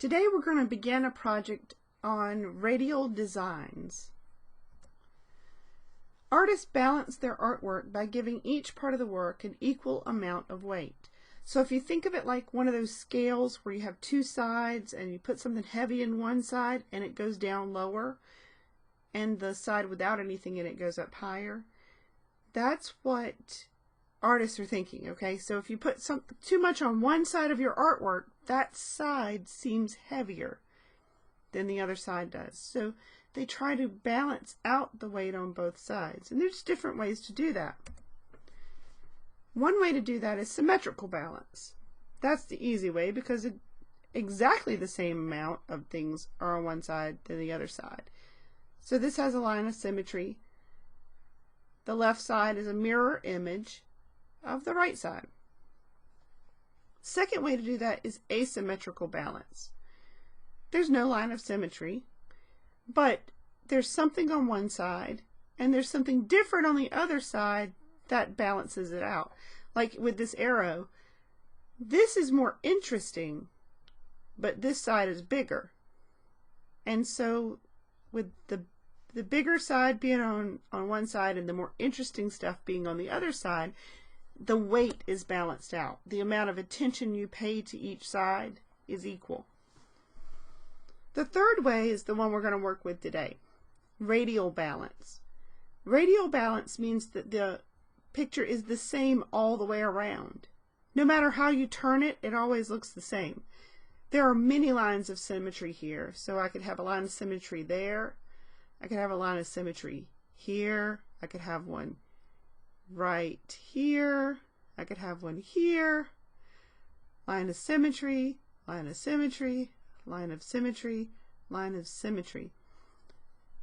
Today we're going to begin a project on Radial Designs. Artists balance their artwork by giving each part of the work an equal amount of weight. So if you think of it like one of those scales where you have two sides and you put something heavy in one side and it goes down lower, and the side without anything in it goes up higher, that's what artists are thinking, okay? So if you put too much on one side of your artwork, that side seems heavier than the other side does. So they try to balance out the weight on both sides. And there's different ways to do that. One way to do that is symmetrical balance. That's the easy way because exactly the same amount of things are on one side than the other side. So this has a line of symmetry. The left side is a mirror image of the right side. Second way to do that is asymmetrical balance. There's no line of symmetry, but there's something on one side and there's something different on the other side that balances it out. Like with this arrow, this is more interesting, but this side is bigger. And so with the bigger side being on one side and the more interesting stuff being on the other side, the weight is balanced out. The amount of attention you pay to each side is equal. The third way is the one we're going to work with today, radial balance. Radial balance means that the picture is the same all the way around. No matter how you turn it, it always looks the same. There are many lines of symmetry here, so I could have a line of symmetry there. I could have a line of symmetry here. I could have one right here. I could have one here. Line of symmetry, line of symmetry, line of symmetry, line of symmetry.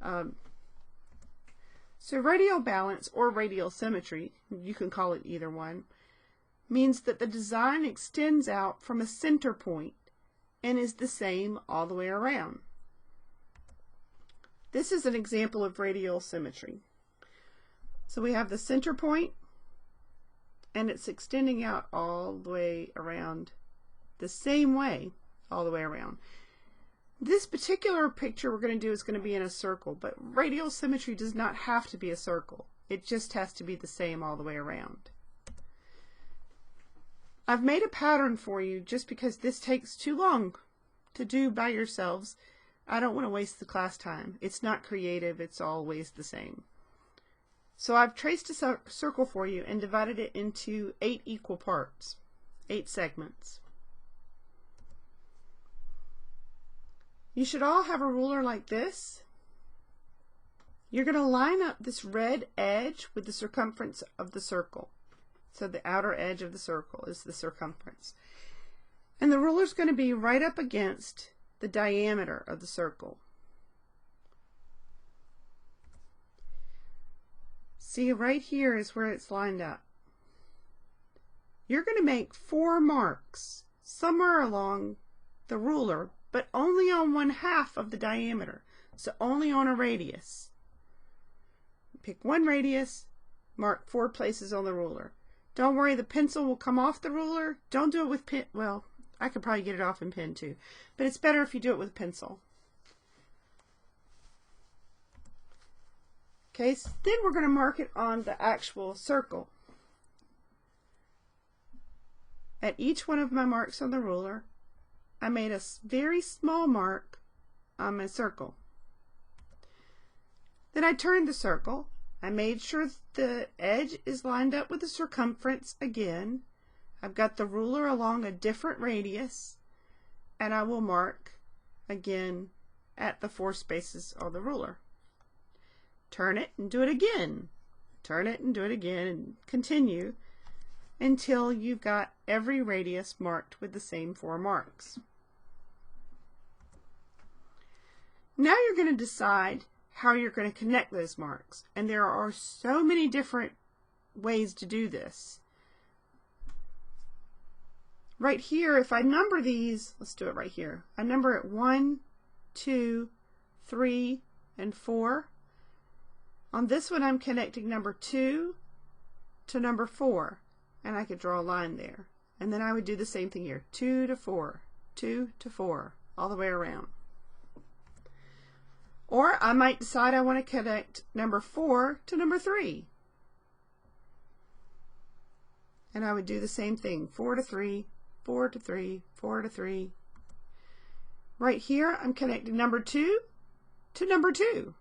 So radial balance or radial symmetry, you can call it either one, means that the design extends out from a center point and is the same all the way around. This is an example of radial symmetry. So we have the center point and it's extending out all the way around the same way all the way around. This particular picture we're going to do is going to be in a circle, but radial symmetry does not have to be a circle. It just has to be the same all the way around. I've made a pattern for you just because this takes too long to do by yourselves. I don't want to waste the class time. It's not creative, it's always the same. So I've traced a circle for you and divided it into 8 equal parts, 8 segments. You should all have a ruler like this. You're going to line up this red edge with the circumference of the circle. So the outer edge of the circle is the circumference. And the ruler is going to be right up against the diameter of the circle. See, right here is where it's lined up. You're going to make 4 marks somewhere along the ruler, but only on 1/2 of the diameter, so only on a radius. Pick one radius, mark 4 places on the ruler. Don't worry, the pencil will come off the ruler. Don't do it with pen. Well, I could probably get it off in pen too, but it's better if you do it with pencil. Okay, so then we're going to mark it on the actual circle. At each one of my marks on the ruler, I made a very small mark on my circle. Then I turned the circle. I made sure the edge is lined up with the circumference again. I've got the ruler along a different radius, and I will mark again at the 4 spaces on the ruler. Turn it and do it again. Turn it and do it again, and continue until you've got every radius marked with the same 4 marks. Now you're going to decide how you're going to connect those marks, and there are so many different ways to do this. Right here, if I number these, let's do it right here. I number it 1, 2, 3, and 4. On this one, I'm connecting number 2 to number 4, and I could draw a line there. And then I would do the same thing here, 2 to 4, 2 to 4, all the way around. Or I might decide I want to connect number 4 to number 3. And I would do the same thing, 4 to 3, 4 to 3, 4 to 3. Right here, I'm connecting number 2 to number 2.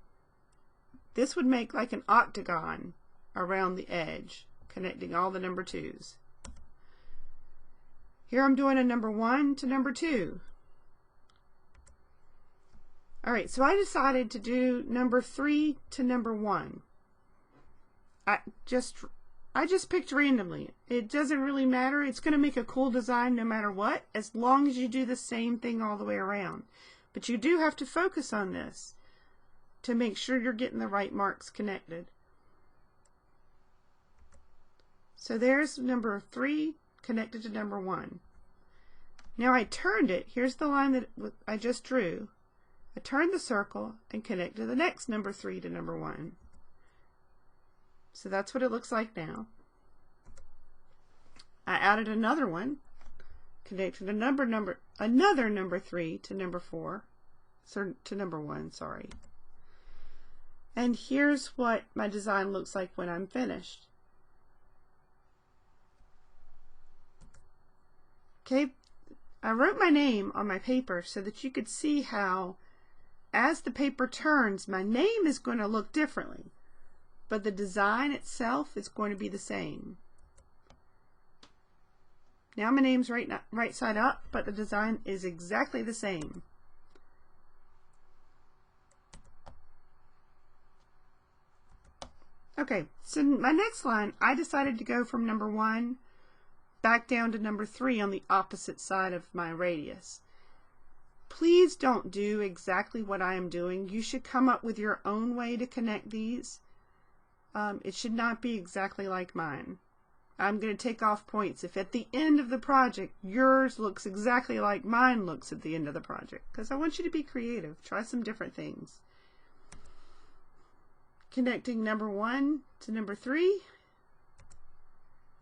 This would make like an octagon around the edge, connecting all the number 2s. Here I'm doing a number 1 to number 2. Alright, so I decided to do number 3 to number 1. I just picked randomly. It doesn't really matter. It's going to make a cool design no matter what, as long as you do the same thing all the way around. But you do have to focus on this to make sure you're getting the right marks connected. So there's number 3 connected to number 1. Now I turned it. Here's the line that I just drew. I turned the circle and connected the next number 3 to number 1. So that's what it looks like now. I added another one, connected another number 3 to number 4, to number 1, sorry. And here's what my design looks like when I'm finished. Okay, I wrote my name on my paper so that you could see how, as the paper turns, my name is going to look differently, but the design itself is going to be the same. Now my name's right side up, but the design is exactly the same. Okay, so my next line, I decided to go from number 1 back down to number 3 on the opposite side of my radius. Please don't do exactly what I am doing. You should come up with your own way to connect these. It should not be exactly like mine. I'm going to take off points if at the end of the project yours looks exactly like mine looks at the end of the project, because I want you to be creative. Try some different things. Connecting number 1 to number 3,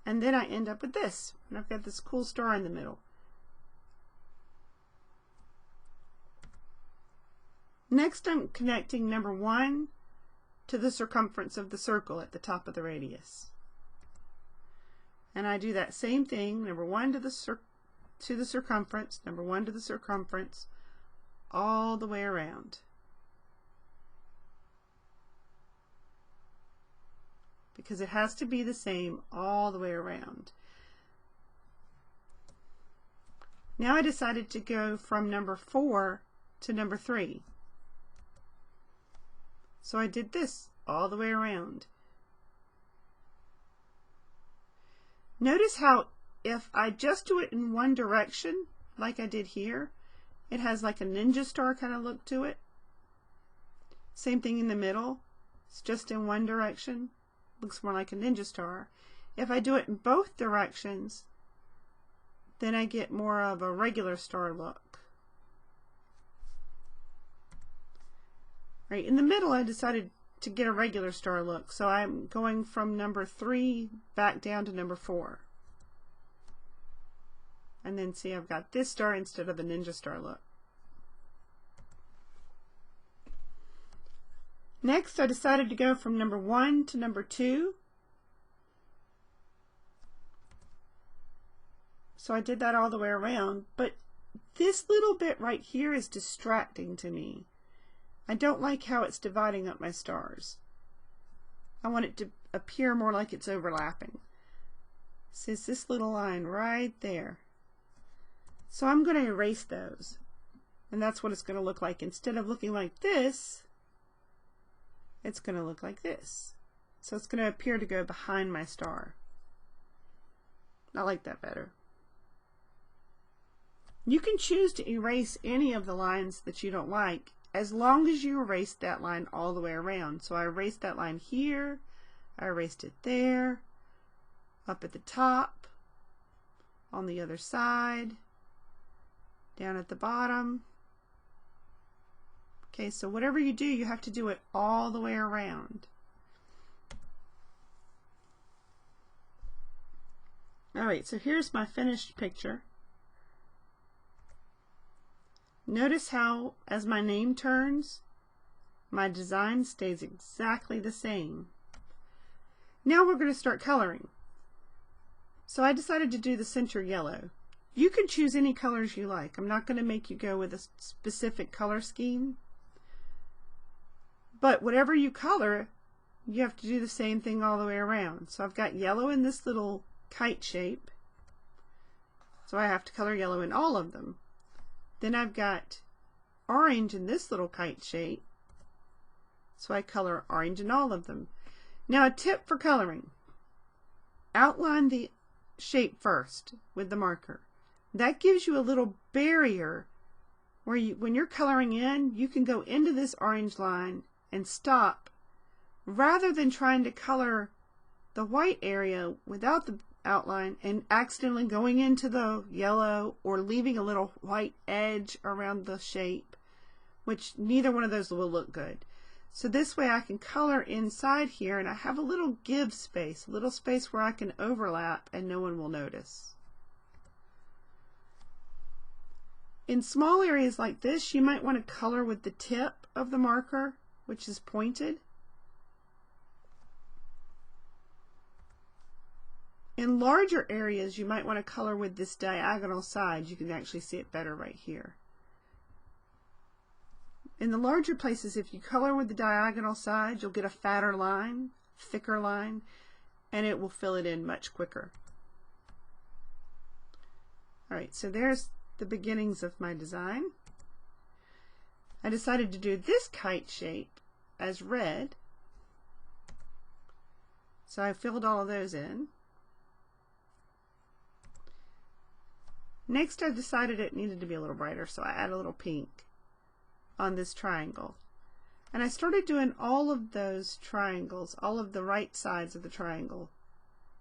and then I end up with this, and I've got this cool star in the middle. Next, I'm connecting number 1 to the circumference of the circle at the top of the radius. And I do that same thing, number 1 to the circumference, number 1 to the circumference, all the way around. Because it has to be the same all the way around. Now I decided to go from number 4 to number 3. So I did this all the way around. Notice how if I just do it in one direction, like I did here, it has like a ninja star kind of look to it. Same thing in the middle. It's just in one direction. Looks more like a ninja star. If I do it in both directions, then I get more of a regular star look. Right in the middle, I decided to get a regular star look, so I'm going from number 3 back down to number 4. And then see, I've got this star instead of the ninja star look. Next, I decided to go from number 1 to number 2. So I did that all the way around, but this little bit right here is distracting to me. I don't like how it's dividing up my stars. I want it to appear more like it's overlapping. So it's this little line right there. So I'm going to erase those. And that's what it's going to look like. Instead of looking like this, it's going to look like this. So it's going to appear to go behind my star. I like that better. You can choose to erase any of the lines that you don't like, as long as you erase that line all the way around. So I erased that line here, I erased it there, up at the top, on the other side, down at the bottom. Okay, so whatever you do, you have to do it all the way around. Alright, so here's my finished picture. Notice how, as my name turns, my design stays exactly the same. Now we're going to start coloring. So I decided to do the center yellow. You can choose any colors you like. I'm not going to make you go with a specific color scheme. But whatever you color, you have to do the same thing all the way around. So I've got yellow in this little kite shape. So I have to color yellow in all of them. Then I've got orange in this little kite shape. So I color orange in all of them. Now a tip for coloring. Outline the shape first with the marker. That gives you a little barrier where when you're coloring in, you can go into this orange line and stop rather than trying to color the white area without the outline and accidentally going into the yellow or leaving a little white edge around the shape, which neither one of those will look good. So this way I can color inside here and I have a little give space, a little space where I can overlap and no one will notice. In small areas like this, you might want to color with the tip of the marker, which is pointed. In larger areas, you might want to color with this diagonal side. You can actually see it better right here. In the larger places, if you color with the diagonal side, you'll get a fatter line, thicker line, and it will fill it in much quicker. Alright, so there's the beginnings of my design. I decided to do this kite shape as red. So I filled all of those in. Next I decided it needed to be a little brighter, so I add a little pink on this triangle. And I started doing all of those triangles, all of the right sides of the triangle,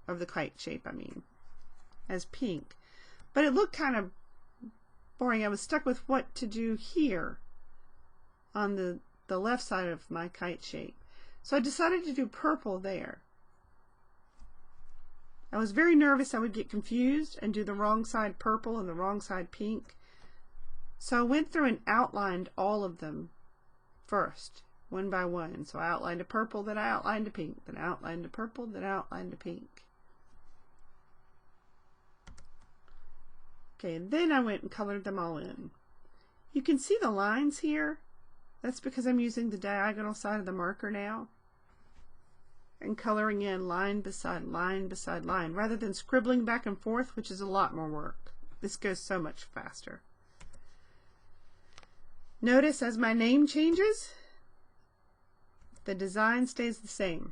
of the kite shape I mean, as pink. But it looked kind of boring. I was stuck with what to do here on the left side of my kite shape. So I decided to do purple there. I was very nervous I would get confused and do the wrong side purple and the wrong side pink. So I went through and outlined all of them first, one by one. So I outlined a purple, then I outlined a pink, then I outlined a purple, then I outlined a pink. Okay, and then I went and colored them all in. You can see the lines here. That's because I'm using the diagonal side of the marker now and coloring in line beside line beside line rather than scribbling back and forth, which is a lot more work. This goes so much faster. Notice as my name changes, the design stays the same.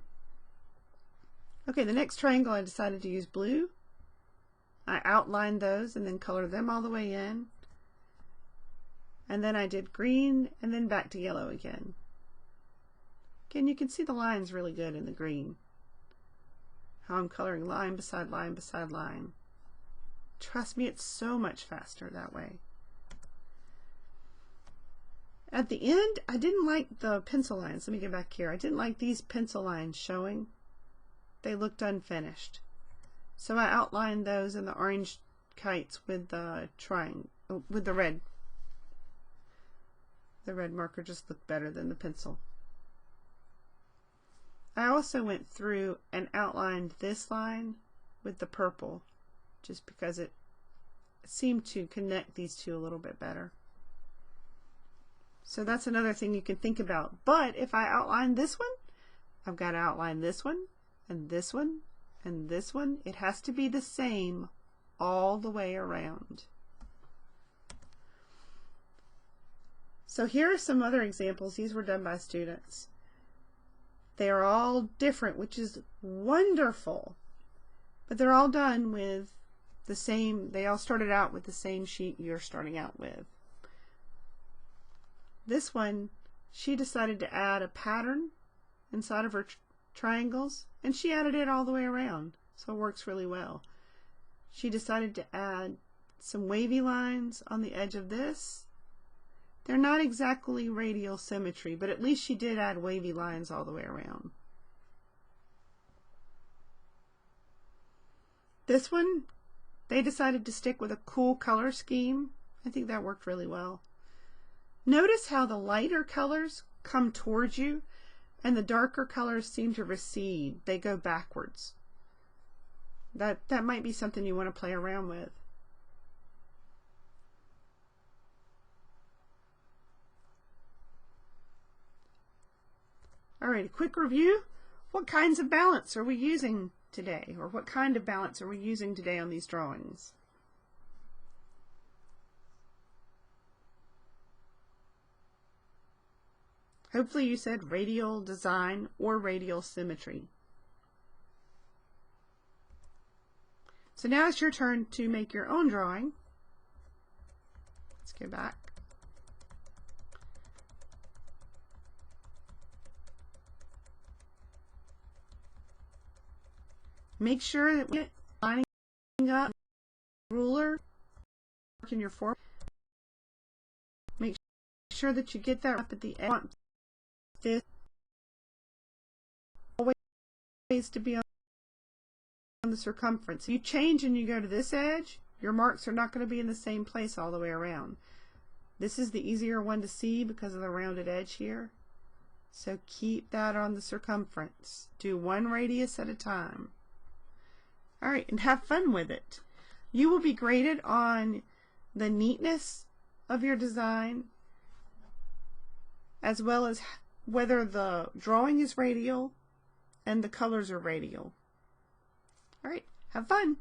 Okay, the next triangle I decided to use blue. I outlined those and then colored them all the way in. And then I did green and then back to yellow again. Again, you can see the lines really good in the green. How I'm coloring line beside line beside line. Trust me, it's so much faster that way. At the end, I didn't like the pencil lines. Let me get back here. I didn't like these pencil lines showing. They looked unfinished. So I outlined those in the orange kites with the triangle, with the red. The red marker just looked better than the pencil. I also went through and outlined this line with the purple, just because it seemed to connect these two a little bit better. So that's another thing you can think about. But if I outline this one, I've got to outline this one, and this one, and this one. It has to be the same all the way around. So here are some other examples. These were done by students. They are all different, which is wonderful. But they're all done with the same, they all started out with the same sheet you're starting out with. This one, she decided to add a pattern inside of her triangles, and she added it all the way around, so it works really well. She decided to add some wavy lines on the edge of this. They're not exactly radial symmetry, but at least she did add wavy lines all the way around. This one, they decided to stick with a cool color scheme. I think that worked really well. Notice how the lighter colors come towards you and the darker colors seem to recede. They go backwards. That might be something you want to play around with. All right, a quick review. What kinds of balance are we using today? Or what kind of balance are we using today on these drawings? Hopefully you said radial design or radial symmetry. So now it's your turn to make your own drawing. Let's go back. Make sure that when you're lining up ruler in your form, make sure that you get that up at the end. This always to be on the circumference. If you change and you go to this edge, your marks are not going to be in the same place all the way around. This is the easier one to see because of the rounded edge here. So keep that on the circumference. Do one radius at a time. All right, and have fun with it. You will be graded on the neatness of your design, as well as whether the drawing is radial and the colors are radial. All right, have fun.